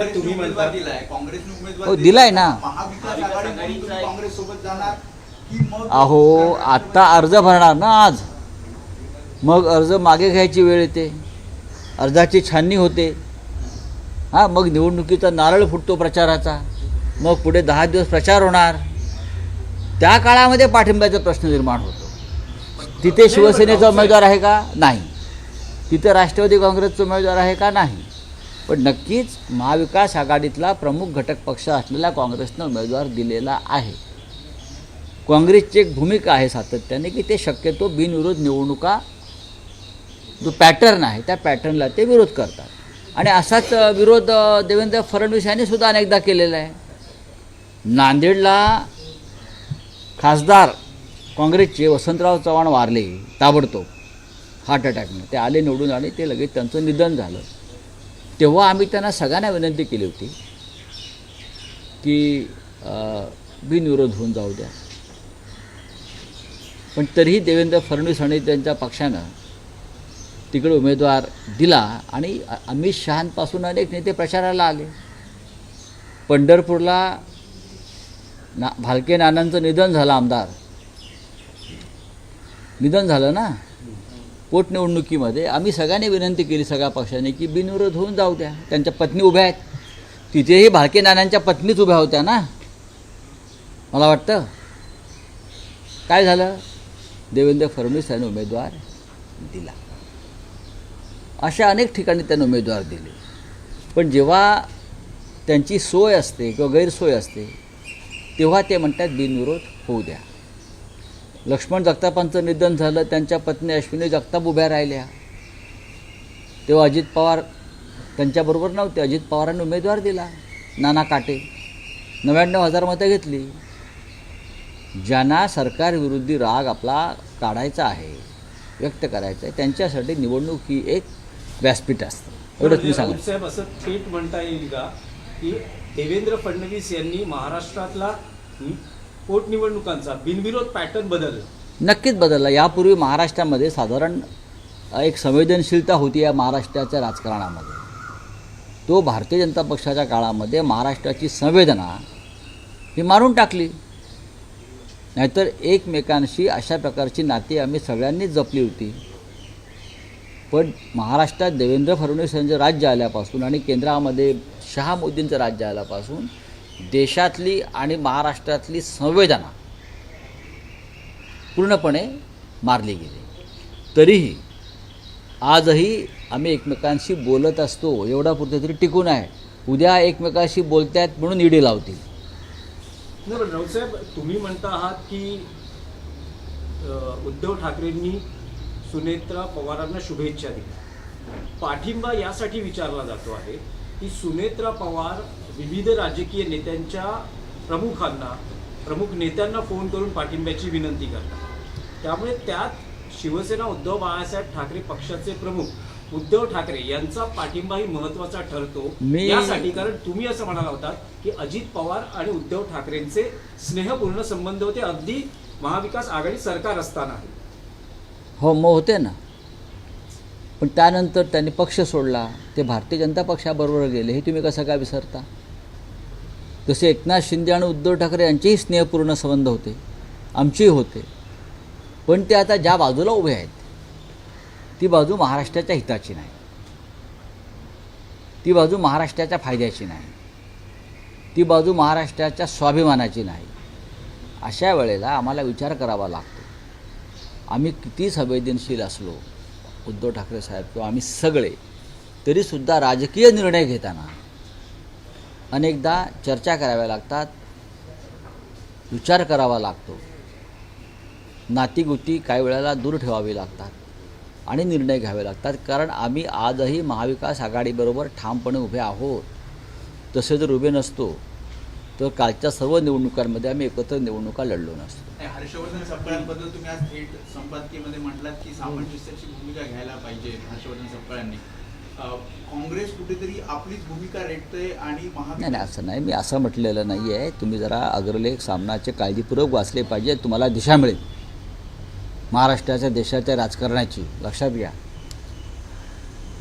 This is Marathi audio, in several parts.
तुम्ही म्हणता दिलाय, काँग्रेसने उमेदवार हो दिलाय ना. महाविकास आघाडीकडून तुम्ही काँग्रेस सोबत जाणार की मग अहो आत्ता अर्ज भरणार ना आज, मग अर्ज मागे घ्यायची वेळ येते, अर्जाची छाननी होते, हां, मग निवडणुकीचा नारळ फुटतो प्रचाराचा, मग पुढे 10 दिवस प्रचार होणार, त्या काळामध्ये पाठिंब्याचा प्रश्न निर्माण होतो. तिथे शिवसेनेचा उमेदवार आहे का? नाही. तिथे राष्ट्रवादी काँग्रेसचा उमेदवार आहे का? नाही. पण नक्कीच महाविकास आघाडीतला प्रमुख घटक पक्ष असलेला काँग्रेसनं उमेदवार दिलेला आहे. काँग्रेसची एक भूमिका आहे सातत्याने की ते शक्यतो बिनविरोध निवडणुका जो पॅटर्न आहे त्या पॅटर्नला ते विरोध करतात, आणि असाच विरोध देवेंद्र फडणवीस यांनी सुद्धा अनेकदा केलेला आहे. नांदेडला खासदार काँग्रेसचे वसंतराव चव्हाण वारले ताबडतोब हार्ट अटॅकने. ते आले निवडून आणि ते लगेच त्यांचं निधन झालं. तेव्हा आम्ही त्यांना सगळ्यांना विनंती केली होती की बिनविरोध होऊन जाऊ द्या, पण तरीही देवेंद्र फडणवीस आणि त्यांच्या पक्षानं तिकडे उमेदवार दिला, आणि अमित शहांपासून अनेक नेते प्रचाराला आले. पंढरपूरला भालके नानांचं निधन झालं, आमदार निधन झालं ना पोटनिवडणुकीमध्ये. आम्ही सगळ्यांनी विनंती केली सगळ्या पक्षाने की बिनविरोध होऊन जाऊ द्या. त्यांच्या पत्नी उभ्या आहेत, तिथेही भालके नानांच्या पत्नीच उभ्या होत्या ना, मला वाटतं. काय झालं? देवेंद्र फडणवीस यांनी उमेदवार दिला. अशा अनेक ठिकाणी त्यांनी उमेदवार दिले, पण जेव्हा त्यांची सोय असते किंवा गैरसोय असते तेव्हा ते म्हणतात बिनविरोध होऊ द्या. लक्ष्मण जगतापांचं निधन झालं, त्यांच्या पत्नी अश्विनी जगताप उभ्या राहिल्या, तेव्हा अजित पवार त्यांच्याबरोबर नव्हते. अजित पवारांनी उमेदवार दिला, नाना काटे, 99,000 मतं घेतली. ज्यांना सरकारविरोधी राग आपला काढायचा आहे, व्यक्त करायचा आहे, त्यांच्यासाठी निवडणूक ही एक व्यासपीठ असतं. एवढं तुम्ही सांगा साहेब. असं थेट म्हणता येईल का की देवेंद्र फडणवीस यांनी महाराष्ट्रातला पोटनिवडणुकांचा बिनविरोध पॅटर्न बदलला? नक्कीच बदलला. यापूर्वी महाराष्ट्रामध्ये साधारण एक संवेदनशीलता होती या महाराष्ट्राच्या राजकारणामध्ये. तो भारतीय जनता पक्षाच्या काळामध्ये महाराष्ट्राची संवेदना ही मारून टाकली. नाहीतर एकमेकांशी अशा प्रकारची नाती आम्ही सगळ्यांनीच जपली होती. पण महाराष्ट्रात देवेंद्र फडणवीस यांचं राज्य आल्यापासून आणि केंद्रामध्ये शहा मोदींचं राज्य आल्यापासून देशातली आणि महाराष्ट्रातली संवेदना पूर्णपणे मारली गेली. तरीही आजही आम्ही एकमेकांशी बोलत असतो, एवढा पुरतं तरी टिकून आहे. उद्या एकमेकांशी बोलतायत म्हणून ईडी लावतील. नाही, पण राऊतसाहेब तुम्ही म्हणता आहात की उद्धव ठाकरेंनी सुनेत्रा पवारांना शुभेच्छा दिल्या. पाठिंबा यासाठी विचारला जातो आहे की सुनेत्रा पवार विविध राजकीय नेत्यांच्या प्रमुख नेत्यांना फोन करून पाठिंब्याची विनंती करतात. त्यामुळे त्यात शिवसेना उद्धव बाळासाहेब ठाकरे पक्षाचे प्रमुख उद्धव ठाकरे यांचा पाठिंबाही महत्त्वाचा ठरतो यासाठी. कारण तुम्ही असं म्हणाला होतात की अजित पवार आणि उद्धव ठाकरेंचे स्नेहपूर्ण संबंध होते, अगदी महाविकास आघाडी सरकार असताना. हो, मग होते ना. पण त्यानंतर त्यांनी पक्ष सोडला, ते भारतीय जनता पक्षाबरोबर गेले. हे तुम्ही कसं काय विसरता? तसे एकनाथ शिंदे आणि उद्धव ठाकरे यांचेही स्नेहपूर्ण संबंध होते, आमचेही होते. पण ते आता ज्या बाजूला उभे आहेत ती बाजू महाराष्ट्राच्या हिताची नाही, ती बाजू महाराष्ट्राच्या फायद्याची नाही, ती बाजू महाराष्ट्राच्या स्वाभिमानाची नाही. अशा वेळेला आम्हाला विचार करावा लागतो. आम्ही किती संवेदनशील असलो, उद्धव ठाकरे साहेब किंवा आम्ही सगळे, तरीसुद्धा राजकीय निर्णय घेताना अनेकदा चर्चा कराव्या लागतात, विचार करावा लागतो, नातीगोती काही वेळेला दूर ठेवावी लागतात आणि निर्णय घ्यावे लागतात. कारण आम्ही आजही महाविकास आघाडीबरोबर ठामपणे उभे आहोत. तसे जर उभे नसतो तर कालच्या सर्व निवडणुकांमध्ये आम्ही एकत्र निवडणुका लढलो नसतो. हर्षवर्धन सपकाळांबद्दल तुम्ही आज थेट संपादकीमध्ये म्हटलात की सामंजस्याची भूमिका घ्यायला पाहिजे हर्षवर्धन सपकाळांनी. काँग्रेस कुठेतरी आपलीच भूमिका रेटते आणि नाही, असं नाही, मी असं म्हटलेलं नाही आहे. तुम्ही जरा अग्रलेख सामनाचे काळजीपूर्वक वाचले पाहिजे, तुम्हाला दिशा मिळेल महाराष्ट्राच्या देशाच्या राजकारणाची. लक्षात घ्या,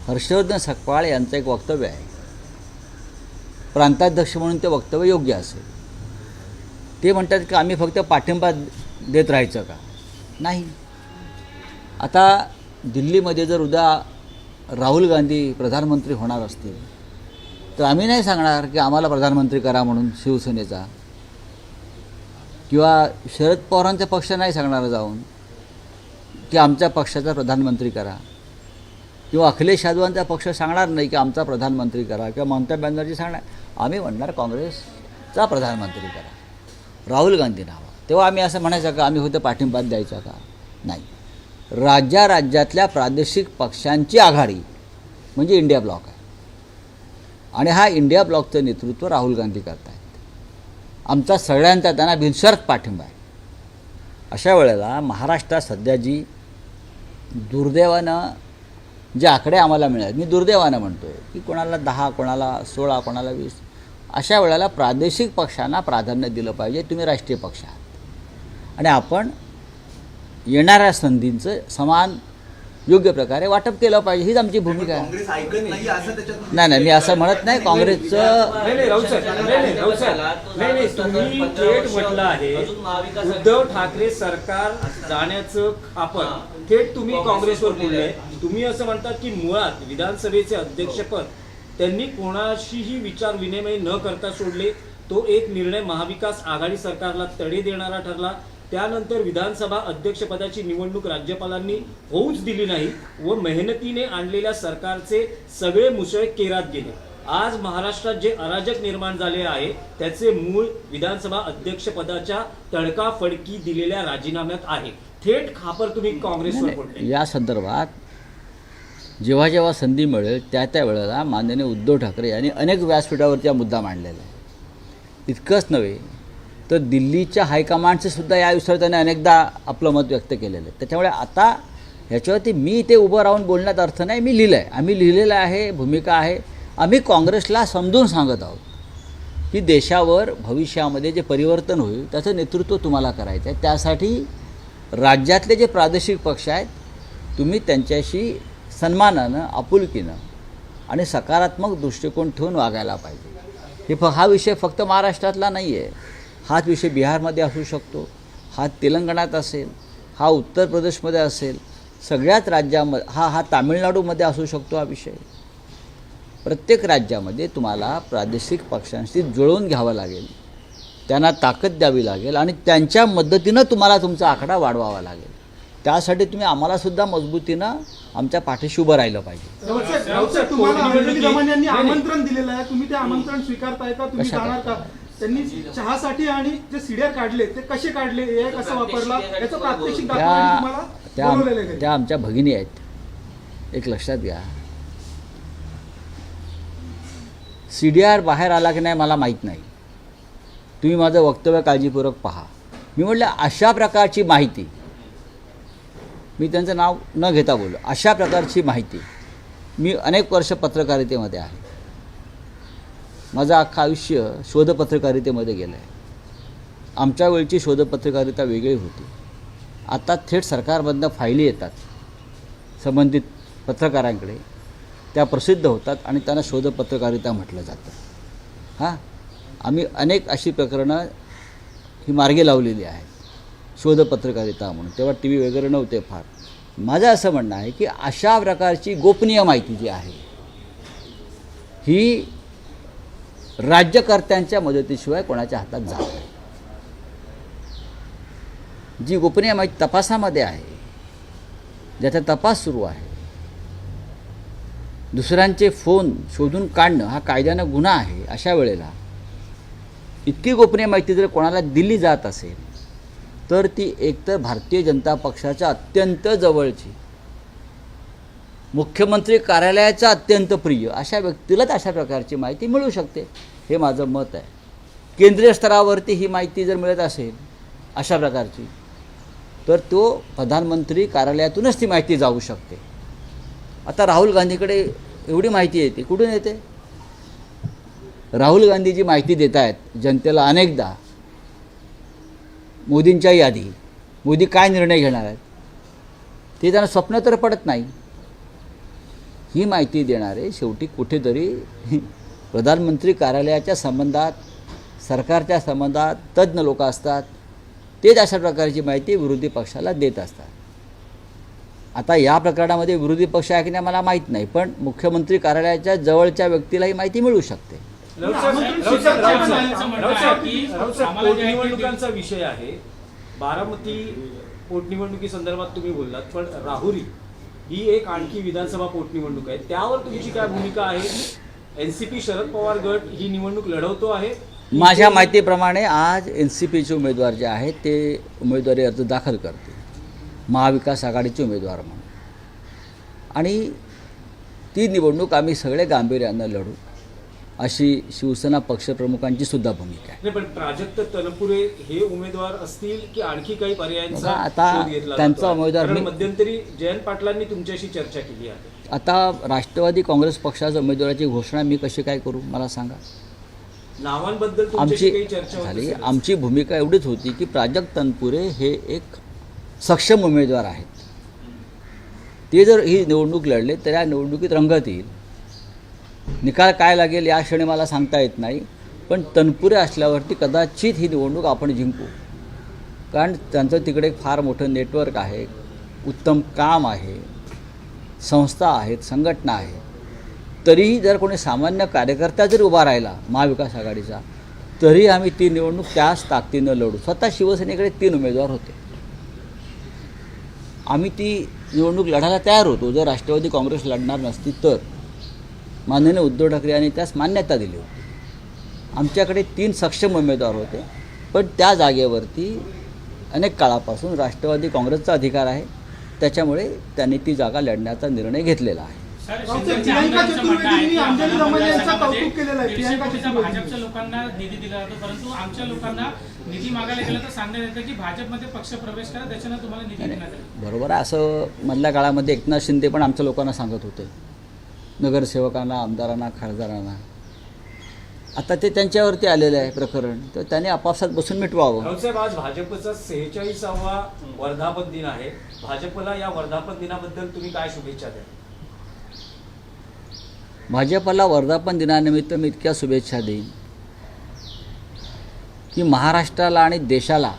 हर्षवर्धन सकपाळ यांचं एक वक्तव्य आहे प्रांताध्यक्ष म्हणून ते वक्तव्य योग्य असेल. ते म्हणतात की आम्ही फक्त पाठिंबा देत राहायचं का? नाही. आता दिल्लीमध्ये जर उद्या राहुल गांधी प्रधानमंत्री होणार असतील तर आम्ही नाही सांगणार की आम्हाला प्रधानमंत्री करा म्हणून शिवसेनेचा, किंवा शरद पवारांचा पक्ष नाही सांगणार जाऊन की आमच्या पक्षाचा प्रधानमंत्री करा, किंवा अखिलेश यादवांचा पक्ष सांगणार नाही की आमचा प्रधानमंत्री करा, किंवा ममता बॅनर्जी सांगणार. आम्ही म्हणणार काँग्रेसचा प्रधानमंत्री करा, राहुल गांधी नावा. तेव्हा आम्ही असं म्हणायचं का आम्ही फक्त पाठिंबा द्यायचा का? नाही. राज्यातल्या प्रादेशिक पक्षांची आघाडी म्हणजे इंडिया ब्लॉक आहे, आणि हा इंडिया ब्लॉकचं नेतृत्व राहुल गांधी करत आहेत. आमचा सगळ्यांचा त्यांना बिनशर्त पाठिंबा आहे. अशा वेळेला महाराष्ट्रात सध्या जी दुर्दैवानं जे आकडे आम्हाला मिळाले, मी दुर्दैवानं म्हणतो की कोणाला 10, कोणाला 16, कोणाला 20, अशा वेळेला प्रादेशिक पक्षांना प्राधान्य दिलं पाहिजे. तुम्ही राष्ट्रीय पक्ष आहात आणि आपण येणाऱ्या संधींचं समान योग्य प्रकारे वाटप केलं पाहिजे, हीच आमची भूमिका आहे. काँग्रेस ऐकत नाही असं त्याच्यात नाही, मी असं म्हणत नाही. काँग्रेसचं नाही, राऊत साहेब, नाही, तुम्ही थेट म्हटलं आहे उद्धव ठाकरे सरकार जाण्याचं खापर थेट तुम्ही काँग्रेसवर बोलले. तुम्ही असं म्हणतात की मुळात विधानसभेचे अध्यक्षपद त्यांनी कोणाशीही विचार विनिमय न करता सोडले. तो एक निर्णय महाविकास आघाडी सरकारला तडे देणारा ठरला. त्यानंतर विधानसभा अध्यक्षपदाची निवडणूक राज्यपालांनी होऊच दिली नाही व मेहनतीने आणलेल्या सरकारचे सगळे मुसळे केरात गेले. आज महाराष्ट्रात जे अराजक निर्माण झाले आहे त्याचे मूळ विधानसभा अध्यक्षपदाच्या तडकाफडकी दिलेल्या राजीनाम्यात आहे. थेट खापर तुम्ही काँग्रेसवर बोलले. या संदर्भात जेव्हा संधी मिळेल त्या वेळेला माननीय उद्धव ठाकरे यांनी अनेक व्यासपीठावरती हा मुद्दा मांडलेला आहे. इतकंच नव्हे तर दिल्लीच्या हायकमांडचे सुद्धा या विषयावर त्याने अनेकदा आपलं मत व्यक्त केलेलं आहे. त्याच्यामुळे आता ह्याच्यावरती मी इथे उभं राहून बोलण्यात अर्थ नाही. मी लिहिलं आहे, आम्ही लिहिलेलं आहे, भूमिका आहे. आम्ही काँग्रेसला समजून सांगत आहोत की देशावर भविष्यामध्ये जे परिवर्तन होईल त्याचं नेतृत्व तुम्हाला करायचं आहे. त्यासाठी राज्यातले जे प्रादेशिक पक्ष आहेत तुम्ही त्यांच्याशी सन्मानानं, आपुलकीनं आणि सकारात्मक दृष्टिकोन ठेवून वागायला पाहिजे. हा विषय फक्त महाराष्ट्रातला नाही आहे. हाच विषय बिहारमध्ये असू शकतो, हा तेलंगणात असेल, हा उत्तर प्रदेशमध्ये असेल, सगळ्याच राज्यामध्ये हा तामिळनाडूमध्ये असू शकतो. हा विषय प्रत्येक राज्यामध्ये तुम्हाला प्रादेशिक पक्षांशी जुळवून घ्यावं लागेल, त्यांना ताकद द्यावी लागेल आणि त्यांच्या मदतीनं तुम्हाला तुमचा आकडा वाढवावा लागेल. त्यासाठी तुम्ही आम्हालासुद्धा मजबूतीनं आमच्या पाठीशी उभं राहिलं पाहिजे. तुम्हाला अंजली दमन यांनी आमंत्रण दिलेलं आहे, तुम्ही ते आमंत्रण स्वीकारताय का? तुम्ही जाणार का? त्यांनी चहासाठी आणि जे सीड्या काढले ते कसे काढले, हे कसं वापरला, याचं प्रात्यक्षिक दाखवण्यासाठी तुम्हाला बोलवलेलं आहे. त्या आमच्या भगिनी आहेत. एक लक्षात घ्या, CDR बाहेर आला की नाही मला माहीत नाही. तुम्ही माझं वक्तव्य काळजीपूर्वक पहा. मी म्हटलं अशा प्रकारची माहिती, मी त्यांचं नाव न घेता बोललो, अशा प्रकारची माहिती. मी अनेक वर्ष पत्रकारितेमध्ये आहे. माझं अख्खं आयुष्य शोधपत्रकारितेमध्ये गेलं आहे. आमच्या वेळची शोधपत्रकारिता वेगळी होती. आता थेट सरकारमधनं फायली येतात संबंधित पत्रकारांकडे, त्या प्रसिद्ध होतात आणि त्यांना शोधपत्रकारिता म्हटलं जातं. आम्ही अनेक अशी प्रकरणं ही मार्गी लावलेली आहेत शोधपत्रकारिता म्हणून. तेव्हा TV वगैरे नव्हते फार. माझं असं म्हणणं आहे की अशा प्रकारची गोपनीय माहिती जी आहे ही राज्यकर्त्यांच्या मदतीशिवाय कोणाच्या हातात जात नाही. जी गोपनीय माहिती तपासामध्ये आहे, ज्याचा तपास सुरू आहे, दुसऱ्यांचे फोन शोधून काढणं हा कायद्यानं गुन्हा आहे. अशा वेळेला इतकी गोपनीय माहिती जर कोणाला दिली जात असेल तर ती एकतर भारतीय जनता पक्षाच्या अत्यंत जवळची, मुख्यमंत्री कार्यालयाचा अत्यंत प्रिय अशा व्यक्तीलाच अशा प्रकारची माहिती मिळू शकते, हे माझं मत आहे. केंद्रीय स्तरावरती ही माहिती जर मिळत असेल अशा प्रकारची तर तो प्रधानमंत्री कार्यालयातूनच ती माहिती जाऊ शकते. आता राहुल गांधीकडे एवढी माहिती येते, कुठून येते? राहुल गांधी जी माहिती देत आहेत जनतेला अनेकदा, मोदींच्याही आधी, मोदी काय निर्णय घेणार आहेत ते त्यांना स्वप्न तर पडत नाही. ही माहिती देणारे शेवटी कुठेतरी प्रधानमंत्री कार्यालयाच्या संबंधात, सरकारच्या संबंधात तज्ज्ञ लोक असतात, तेच अशा प्रकारची माहिती विरोधी पक्षाला देत असतात. आता या प्रकरणामध्ये विरोधी पक्ष आहे की नाही मला माहीत नाही, पण मुख्यमंत्री कार्यालयाच्या जवळच्या व्यक्तीला ही माहिती मिळू शकते. पोटनिवडणुकांचा विषय आहे. बारामती पोटनिवडणुकीसंदर्भात तुम्ही बोललात, पण राहुरी ही एक आणखी विधानसभा पोटनिवडणूक आहे. त्यावर तुमची काय भूमिका आहे? एनसीपी शरद पवार गट ही निवडणूक लढवतो आहे. माझ्या माहितीप्रमाणे आज NCPचे उमेदवार जे आहेत ते उमेदवारी अर्ज दाखल करतील, महाविकास आघाडीचे उमेदवार म्हणून. आणि ती निवडणूक आम्ही सगळे गांभीर्यानं लढू अशी शिवसेना पक्षप्रमुखांची सुद्धा भूमिका आहे. नाही, पण प्राजक्त तनपुरे हे उमेदवार असतील की आणखी काही पर्यायांचा बघा, आता शोध घेतला त्यांचा जातोय? उमेदवार कारण मी- मध्यंतरी जयंत पाटलांनी तुमच्याशी चर्चा केली आहे. आता राष्ट्रवादी काँग्रेस पक्षाच्या उमेदवाराची घोषणा मी कशी काय करू मला सांगा. नावांबद्दल तुमच्याशी आमची काही चर्चा होत झाली असेलच. आमची भूमिका एवढीच होती की प्राजक्त तनपुरे हे एक सक्षम उमेदवार आहेत. ते जर ही निवडणूक लढले तर या निवडणुकीत रंगत येईल. निकाल काय लागेल या क्षणी मला सांगता येत नाही, पण तनपुरे असल्यावरती कदाचित ही निवडणूक आपण जिंकू. कारण त्यांचं तिकडे एक फार मोठं नेटवर्क आहे, उत्तम काम आहे, संस्था आहेत, संघटना आहे. तरीही जर कोणी सामान्य कार्यकर्ता जरी उभा राहिला महाविकास आघाडीचा, तरी आम्ही ती निवडणूक त्याच ताकदीनं लढू. स्वतः शिवसेनेकडे 3 उमेदवार होते. आम्ही ती निवडणूक लढायला तयार होतो. जर राष्ट्रवादी काँग्रेस लढणार नसती तर माननीय उद्धव ठाकरे यांनी त्यास मान्यता दिली होती. आमच्याकडे 3 सक्षम उमेदवार होते, पण त्या जागेवरती अनेक काळापासून राष्ट्रवादी काँग्रेसचा अधिकार आहे. त्याच्यामुळे त्यांनी ती जागा लढण्याचा निर्णय घेतलेला आहे. प्रियंका चतुर्वेदींनी अंजली दमन यांचं कौतुक केलेलं आहे. प्रियंका चतुर्वेदी भाजपच्या लोकांना निधी दिला जातो, परंतु आमच्या लोकांना निधी मागायला गेलं तर सांगण्यात येतं की भाजपमध्ये पक्ष प्रवेश करा, त्याच्यानं तुम्हाला निधी देण्यात येईल. बरोबर आहे. असं मधल्या काळामध्ये एकनाथ शिंदे पण आमच्या लोकांना सांगत होते, नगरसेवकांना, आमदारांना, खासदारांना. आता ते त्यांच्यावरती आलेलं आहे प्रकरण, तर त्याने आपापसात बसून मिटवावं. राऊतसाहेब, आज भाजपचा 46वा वर्धापन दिन आहे. भाजपला या वर्धापन दिनाबद्दल तुम्ही काय शुभेच्छा द्या? भाजपला वर्धापन दिनानिमित्त मी इतक्या शुभेच्छा देईन की महाराष्ट्राला आणि देशाला,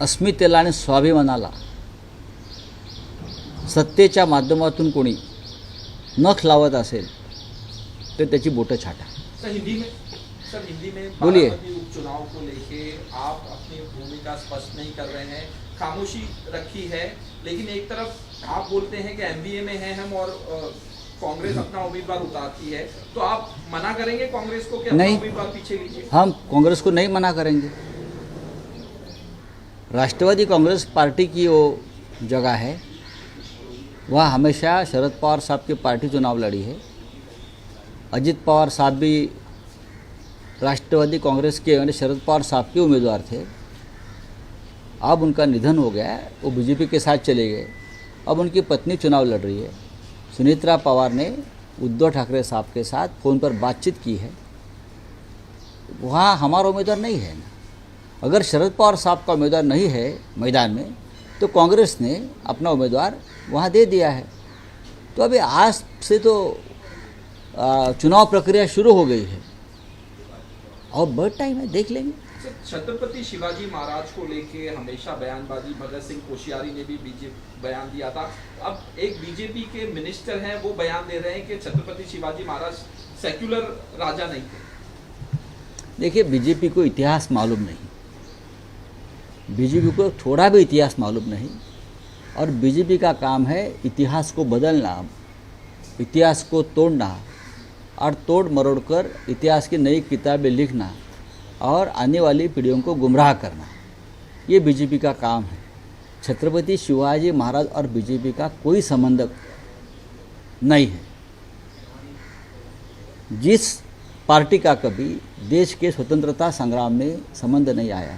अस्मितेला आणि स्वाभिमानाला सत्तेच्या माध्यमातून कोणी नख लावत असेल तर त्याची बोटं छाटा. सर हिंदी में बोलिए। बारामती उपचुनाव को लेके आप अपनी भूमिका स्पष्ट नहीं कर रहे हैं, खामोशी रखी है, लेकिन एक तरफ आप बोलते हैं कि एमबीए में हैं हम और कांग्रेस अपना उम्मीदवार उतारती है, तो आप मना करेंगे कांग्रेस को कि अपना नहीं। उम्मीदवार पीछे लीजिए? हम कांग्रेस को नहीं मना करेंगे. राष्ट्रवादी कांग्रेस पार्टी की वो जगह है, वह हमेशा शरद पवार साहब की पार्टी चुनाव लड़ी है. अजित पवार साहब भी राष्ट्रवादी कांग्रेस के यानी शरद पवार साहब के उम्मीदवार थे. अब उनका निधन हो गया है, वो बीजेपी के साथ चले गए. अब उनकी पत्नी चुनाव लड़ रही है. सुनीत्रा पवार ने उद्धव ठाकरे साहब के साथ फ़ोन पर बातचीत की है. वहाँ हमारा उम्मीदवार नहीं है ना. अगर शरद पवार साहब का उम्मीदवार नहीं है मैदान में, तो कांग्रेस ने अपना उम्मीदवार वहाँ दे दिया है. तो अभी आज से तो चुनाव प्रक्रिया शुरू हो गई है और बहुत टाइम है, देख लेंगे. सर, छत्रपति शिवाजी महाराज को लेके हमेशा बयानबाजी भगत सिंह कोश्यारी ने भी बयान दिया था. अब एक बीजेपी के मिनिस्टर हैं, वो बयान दे रहे हैं कि छत्रपति शिवाजी महाराज सेक्युलर राजा नहीं थे. देखिए, बीजेपी को इतिहास मालूम नहीं, बीजेपी को थोड़ा भी इतिहास मालूम नहीं. और बीजेपी का काम है इतिहास को बदलना, इतिहास को तोड़ना और तोड़ मरोड़ कर इतिहास की नई किताबें लिखना और आने वाली पीढ़ियों को गुमराह करना. ये बीजेपी का काम है. छत्रपति शिवाजी महाराज और बीजेपी का कोई संबंध नहीं है. जिस पार्टी का कभी देश के स्वतंत्रता संग्राम में संबंध नहीं आया,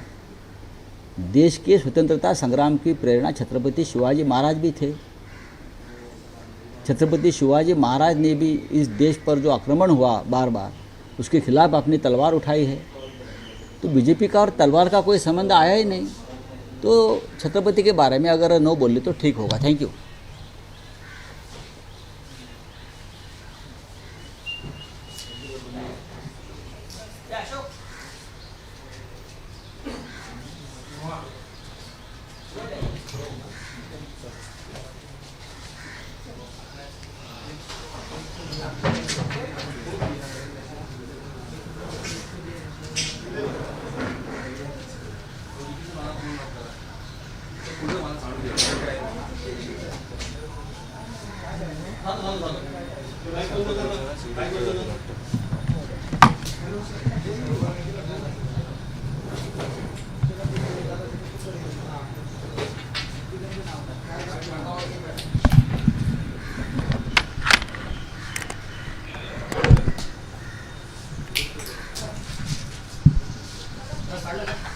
देश के स्वतंत्रता संग्राम की प्रेरणा छत्रपति शिवाजी महाराज भी थे. छत्रपति शिवाजी महाराज ने भी इस देश पर जो आक्रमण हुआ बार बार, उसके खिलाफ अपनी तलवार उठाई है. तो बीजेपी का और तलवार का कोई संबंध आया ही नहीं. तो छत्रपति के बारे में अगर नो बोले तो ठीक होगा. Thank you. काढलं का?